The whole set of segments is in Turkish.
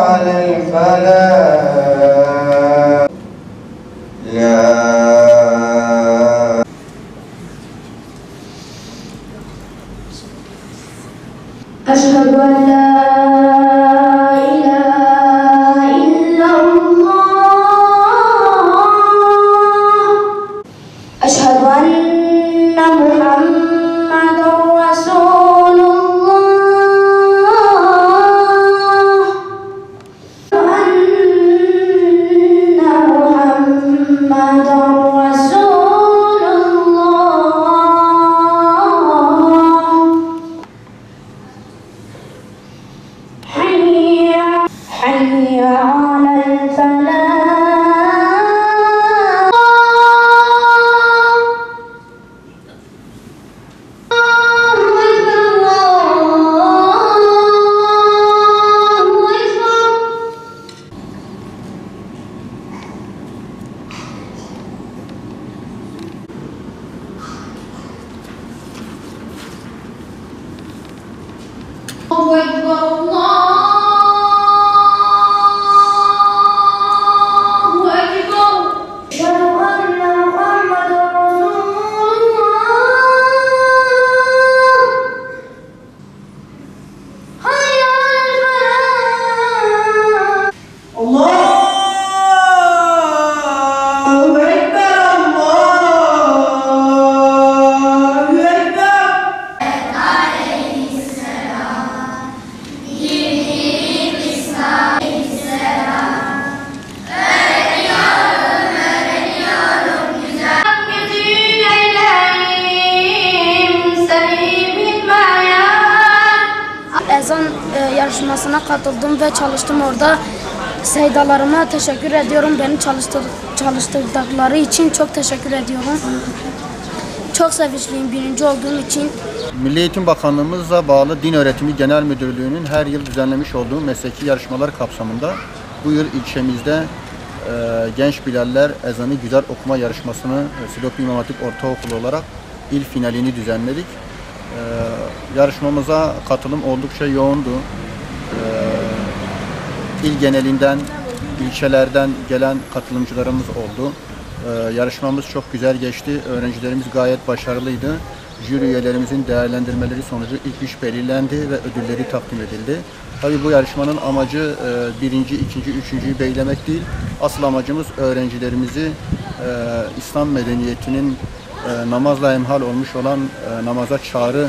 على الفلاح لا أشهد أن لا إله إلا الله أشهد أن محمدًا رسول الله أن محمدًا رسول الله حي على الفلاح الله أكبر الله أكبر أشهد أن محمدًا رسول الله حي على الفلاح الله Ezan yarışmasına katıldım ve çalıştım orada. Seydalarıma teşekkür ediyorum. Beni çalıştırdıkları için çok teşekkür ediyorum. Çok sevinçliyim birinci olduğum için. Milli Eğitim Bakanlığımıza bağlı Din Öğretimi Genel Müdürlüğü'nün her yıl düzenlemiş olduğu mesleki yarışmalar kapsamında bu yıl ilçemizde Genç Bilaller Ezanı Güzel Okuma yarışmasını Silopi İmam Hatip Ortaokulu olarak il finalini düzenledik. Yarışmamıza katılım oldukça yoğundu. İl genelinden, ilçelerden gelen katılımcılarımız oldu. Yarışmamız çok güzel geçti. Öğrencilerimiz gayet başarılıydı. Jüri üyelerimizin değerlendirmeleri sonucu ilk 3 belirlendi ve ödülleri takdim edildi. Tabii bu yarışmanın amacı birinci, ikinci, üçüncüyü belirlemek değil. Asıl amacımız öğrencilerimizi İslam medeniyetinin namazla hemhal olmuş olan namaza çağrı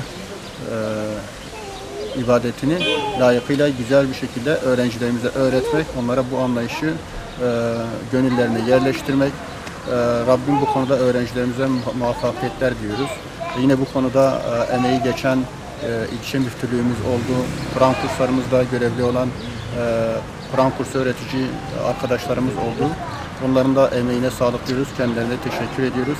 ibadetini layıkıyla güzel bir şekilde öğrencilerimize öğretmek, onlara bu anlayışı gönüllerine yerleştirmek. Rabbim bu konuda öğrencilerimize muvaffakiyetler diyoruz. Yine bu konuda emeği geçen ilçe müftülüğümüz oldu. Kur'an kurslarımızda görevli olan Kur'an kursu öğretici arkadaşlarımız oldu. Onların da emeğine sağlık diyoruz. Kendilerine teşekkür ediyoruz.